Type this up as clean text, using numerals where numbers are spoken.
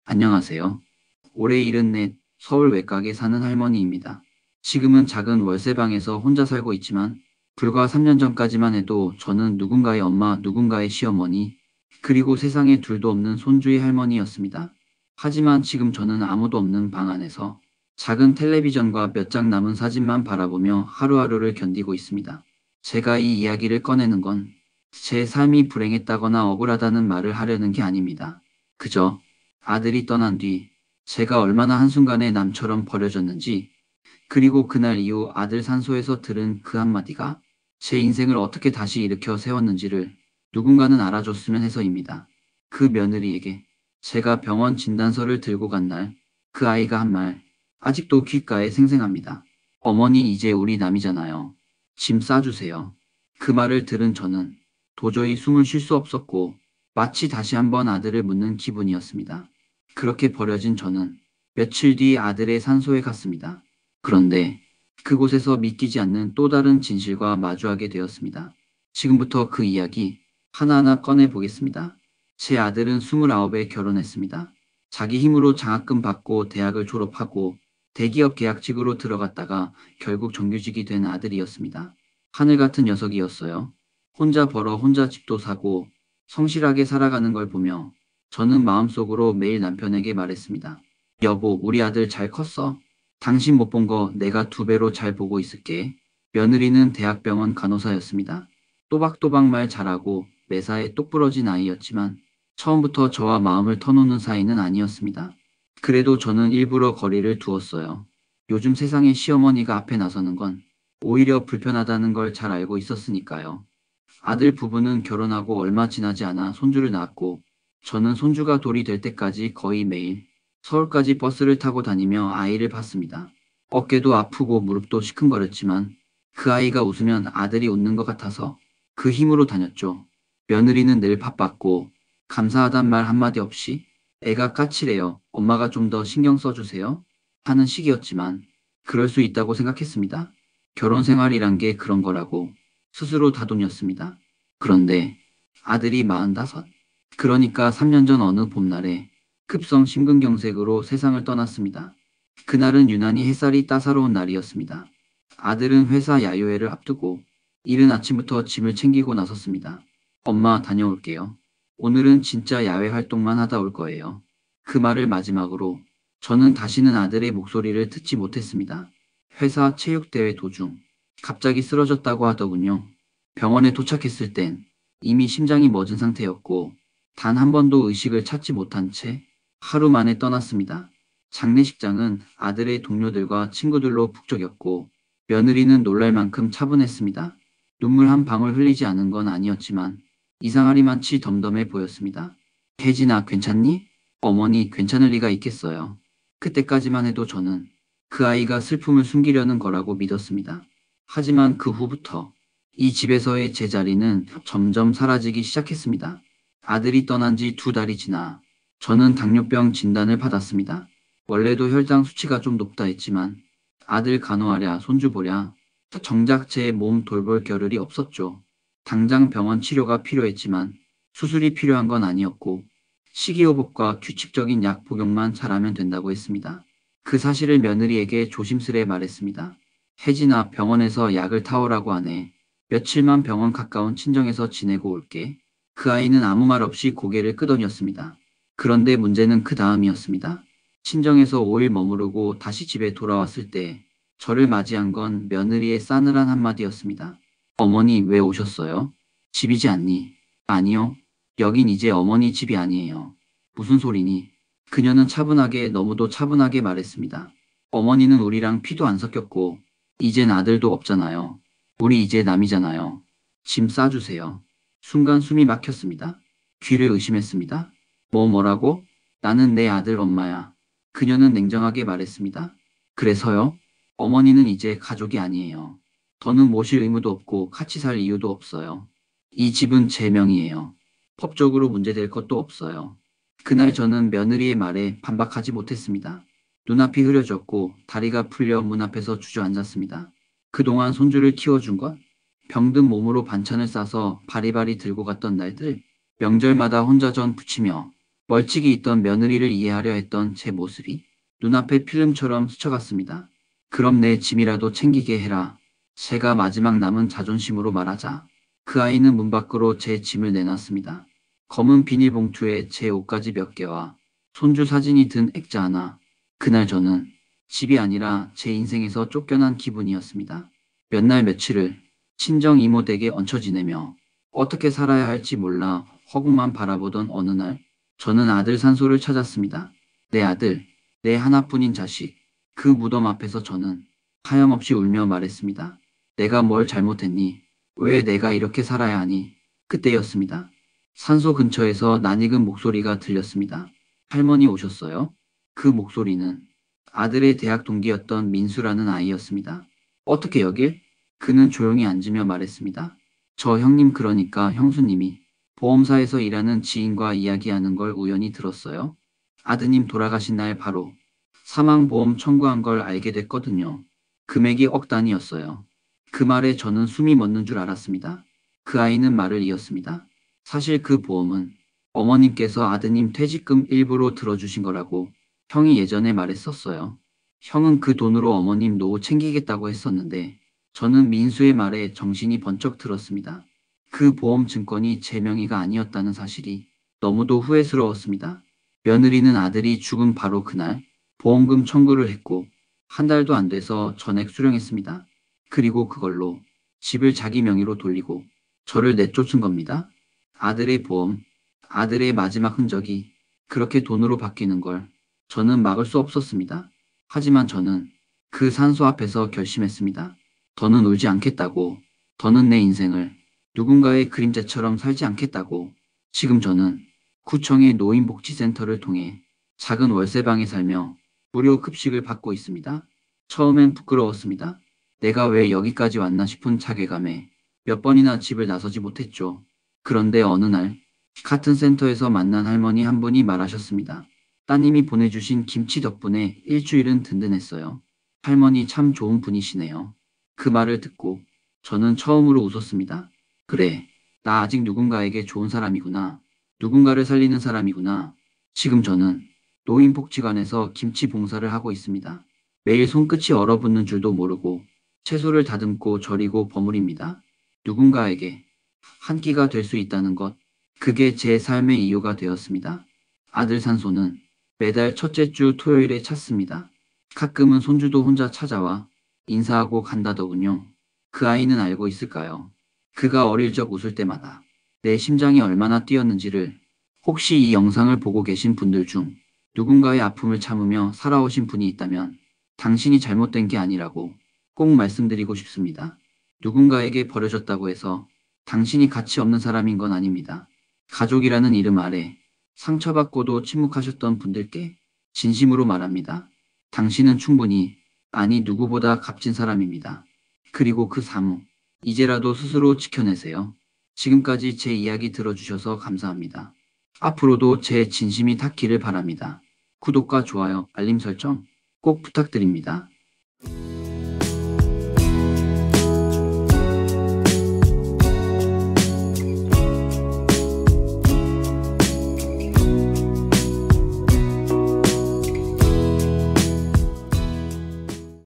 안녕하세요. 올해 74, 서울 외곽에 사는 할머니입니다. 지금은 작은 월세방에서 혼자 살고 있지만 불과 3년 전까지만 해도 저는 누군가의 엄마, 누군가의 시어머니, 그리고 세상에 둘도 없는 손주의 할머니였습니다. 하지만 지금 저는 아무도 없는 방 안에서 작은 텔레비전과 몇 장 남은 사진만 바라보며 하루하루를 견디고 있습니다. 제가 이 이야기를 꺼내는 건 제 삶이 불행했다거나 억울하다는 말을 하려는 게 아닙니다. 그저 아들이 떠난 뒤 제가 얼마나 한순간에 남처럼 버려졌는지, 그리고 그날 이후 아들 산소에서 들은 그 한마디가 제 인생을 어떻게 다시 일으켜 세웠는지를 누군가는 알아줬으면 해서입니다. 그 며느리에게 제가 병원 진단서를 들고 간 날, 그 아이가 한 말, 아직도 귓가에 생생합니다. 어머니 이제 우리 남이잖아요. 짐 싸주세요. 그 말을 들은 저는 도저히 숨을 쉴 수 없었고 마치 다시 한번 아들을 묻는 기분이었습니다. 그렇게 버려진 저는 며칠 뒤 아들의 산소에 갔습니다. 그런데 그곳에서 믿기지 않는 또 다른 진실과 마주하게 되었습니다. 지금부터 그 이야기 하나하나 꺼내 보겠습니다. 제 아들은 29에 결혼했습니다. 자기 힘으로 장학금 받고 대학을 졸업하고 대기업 계약직으로 들어갔다가 결국 정규직이 된 아들이었습니다. 하늘 같은 녀석이었어요. 혼자 벌어 혼자 집도 사고 성실하게 살아가는 걸 보며 저는 마음속으로 매일 남편에게 말했습니다. 여보, 우리 아들 잘 컸어? 당신 못 본 거 내가 2배로 잘 보고 있을게. 며느리는 대학병원 간호사였습니다. 또박또박 말 잘하고 매사에 똑부러진 아이였지만 처음부터 저와 마음을 터놓는 사이는 아니었습니다. 그래도 저는 일부러 거리를 두었어요. 요즘 세상에 시어머니가 앞에 나서는 건 오히려 불편하다는 걸 잘 알고 있었으니까요. 아들 부부는 결혼하고 얼마 지나지 않아 손주를 낳았고 저는 손주가 돌이 될 때까지 거의 매일 서울까지 버스를 타고 다니며 아이를 봤습니다. 어깨도 아프고 무릎도 시큰거렸지만 그 아이가 웃으면 아들이 웃는 것 같아서 그 힘으로 다녔죠. 며느리는 늘 바빴고 감사하단 말 한마디 없이 애가 까칠해요. 엄마가 좀 더 신경 써주세요. 하는 식이었지만 그럴 수 있다고 생각했습니다. 결혼 생활이란 게 그런 거라고 스스로 다독였습니다. 그런데 아들이 45, 그러니까 3년 전 어느 봄날에 급성 심근경색으로 세상을 떠났습니다. 그날은 유난히 햇살이 따사로운 날이었습니다. 아들은 회사 야유회를 앞두고 이른 아침부터 짐을 챙기고 나섰습니다. 엄마 다녀올게요. 오늘은 진짜 야외 활동만 하다 올 거예요. 그 말을 마지막으로 저는 다시는 아들의 목소리를 듣지 못했습니다. 회사 체육대회 도중 갑자기 쓰러졌다고 하더군요. 병원에 도착했을 땐 이미 심장이 멎은 상태였고 단 한 번도 의식을 찾지 못한 채 하루 만에 떠났습니다. 장례식장은 아들의 동료들과 친구들로 북적였고 며느리는 놀랄 만큼 차분했습니다. 눈물 한 방울 흘리지 않은 건 아니었지만 이상하리만치 덤덤해 보였습니다. 혜진아, 괜찮니? 어머니, 괜찮을 리가 있겠어요. 그때까지만 해도 저는 그 아이가 슬픔을 숨기려는 거라고 믿었습니다. 하지만 그 후부터 이 집에서의 제 자리는 점점 사라지기 시작했습니다. 아들이 떠난 지 2달이 지나 저는 당뇨병 진단을 받았습니다. 원래도 혈당 수치가 좀 높다 했지만 아들 간호하랴 손주 보랴 정작 제 몸 돌볼 겨를이 없었죠. 당장 병원 치료가 필요했지만 수술이 필요한 건 아니었고 식이요법과 규칙적인 약 복용만 잘하면 된다고 했습니다. 그 사실을 며느리에게 조심스레 말했습니다. 혜진아, 병원에서 약을 타오라고 하네. 며칠만 병원 가까운 친정에서 지내고 올게. 그 아이는 아무 말 없이 고개를 끄덕였습니다. 그런데 문제는 그 다음이었습니다. 친정에서 5일 머무르고 다시 집에 돌아왔을 때 저를 맞이한 건 며느리의 싸늘한 한마디였습니다. 어머니 왜 오셨어요? 집이지 않니? 아니요. 여긴 이제 어머니 집이 아니에요. 무슨 소리니? 그녀는 차분하게 너무도 차분하게 말했습니다. 어머니는 우리랑 피도 안 섞였고 이젠 아들도 없잖아요. 우리 이제 남이잖아요. 짐 싸주세요. 순간 숨이 막혔습니다. 귀를 의심했습니다. 뭐라고? 나는 내 아들 엄마야. 그녀는 냉정하게 말했습니다. 그래서요? 어머니는 이제 가족이 아니에요. 더는 모실 의무도 없고 같이 살 이유도 없어요. 이 집은 제 명의예요. 법적으로 문제될 것도 없어요. 그날 저는 며느리의 말에 반박하지 못했습니다. 눈앞이 흐려졌고 다리가 풀려 문 앞에서 주저앉았습니다. 그동안 손주를 키워준 것, 병든 몸으로 반찬을 싸서 바리바리 들고 갔던 날들, 명절마다 혼자 전 부치며 멀찍이 있던 며느리를 이해하려 했던 제 모습이 눈앞에 필름처럼 스쳐갔습니다. 그럼 내 짐이라도 챙기게 해라. 제가 마지막 남은 자존심으로 말하자 그 아이는 문 밖으로 제 짐을 내놨습니다. 검은 비닐봉투에 제 옷가지 몇 개와 손주 사진이 든 액자 하나. 그날 저는 집이 아니라 제 인생에서 쫓겨난 기분이었습니다. 몇 날 며칠을 친정 이모 댁에 얹혀 지내며 어떻게 살아야 할지 몰라 허공만 바라보던 어느 날 저는 아들 산소를 찾았습니다. 내 아들, 내 하나뿐인 자식. 그 무덤 앞에서 저는 하염없이 울며 말했습니다. 내가 뭘 잘못했니? 왜 내가 이렇게 살아야 하니? 그때였습니다. 산소 근처에서 낯익은 목소리가 들렸습니다. 할머니 오셨어요? 그 목소리는 아들의 대학 동기였던 민수라는 아이였습니다. 어떻게 여길? 그는 조용히 앉으며 말했습니다. 저 형님 그러니까 형수님이 보험사에서 일하는 지인과 이야기하는 걸 우연히 들었어요. 아드님 돌아가신 날 바로 사망보험 청구한 걸 알게 됐거든요. 금액이 억 단위였어요. 그 말에 저는 숨이 멎는 줄 알았습니다. 그 아이는 말을 이었습니다. 사실 그 보험은 어머님께서 아드님 퇴직금 일부로 들어주신 거라고 형이 예전에 말했었어요. 형은 그 돈으로 어머님 노후 챙기겠다고 했었는데 저는 민수의 말에 정신이 번쩍 들었습니다. 그 보험 증권이 제 명의가 아니었다는 사실이 너무도 후회스러웠습니다. 며느리는 아들이 죽은 바로 그날 보험금 청구를 했고 한 달도 안 돼서 전액 수령했습니다. 그리고 그걸로 집을 자기 명의로 돌리고 저를 내쫓은 겁니다. 아들의 보험, 아들의 마지막 흔적이 그렇게 돈으로 바뀌는 걸 저는 막을 수 없었습니다. 하지만 저는 그 산소 앞에서 결심했습니다. 더는 울지 않겠다고, 더는 내 인생을 누군가의 그림자처럼 살지 않겠다고. 지금 저는 구청의 노인복지센터를 통해 작은 월세방에 살며 무료 급식을 받고 있습니다. 처음엔 부끄러웠습니다. 내가 왜 여기까지 왔나 싶은 자괴감에 몇 번이나 집을 나서지 못했죠. 그런데 어느 날 같은 센터에서 만난 할머니 한 분이 말하셨습니다. 따님이 보내주신 김치 덕분에 일주일은 든든했어요. 할머니 참 좋은 분이시네요. 그 말을 듣고 저는 처음으로 웃었습니다. 그래, 나 아직 누군가에게 좋은 사람이구나. 누군가를 살리는 사람이구나. 지금 저는 노인복지관에서 김치 봉사를 하고 있습니다. 매일 손끝이 얼어붙는 줄도 모르고 채소를 다듬고 절이고 버무립니다. 누군가에게 한 끼가 될 수 있다는 것, 그게 제 삶의 이유가 되었습니다. 아들 산소는 매달 첫째 주 토요일에 찾습니다. 가끔은 손주도 혼자 찾아와 인사하고 간다더군요. 그 아이는 알고 있을까요? 그가 어릴 적 웃을 때마다 내 심장이 얼마나 뛰었는지를. 혹시 이 영상을 보고 계신 분들 중 누군가의 아픔을 참으며 살아오신 분이 있다면 당신이 잘못된 게 아니라고 꼭 말씀드리고 싶습니다. 누군가에게 버려졌다고 해서 당신이 가치 없는 사람인 건 아닙니다. 가족이라는 이름 아래 상처받고도 침묵하셨던 분들께 진심으로 말합니다. 당신은 충분히, 아니 누구보다 값진 사람입니다. 그리고 그 사무, 이제라도 스스로 지켜내세요. 지금까지 제 이야기 들어주셔서 감사합니다. 앞으로도 제 진심이 닿기를 바랍니다. 구독과 좋아요, 알림 설정 꼭 부탁드립니다.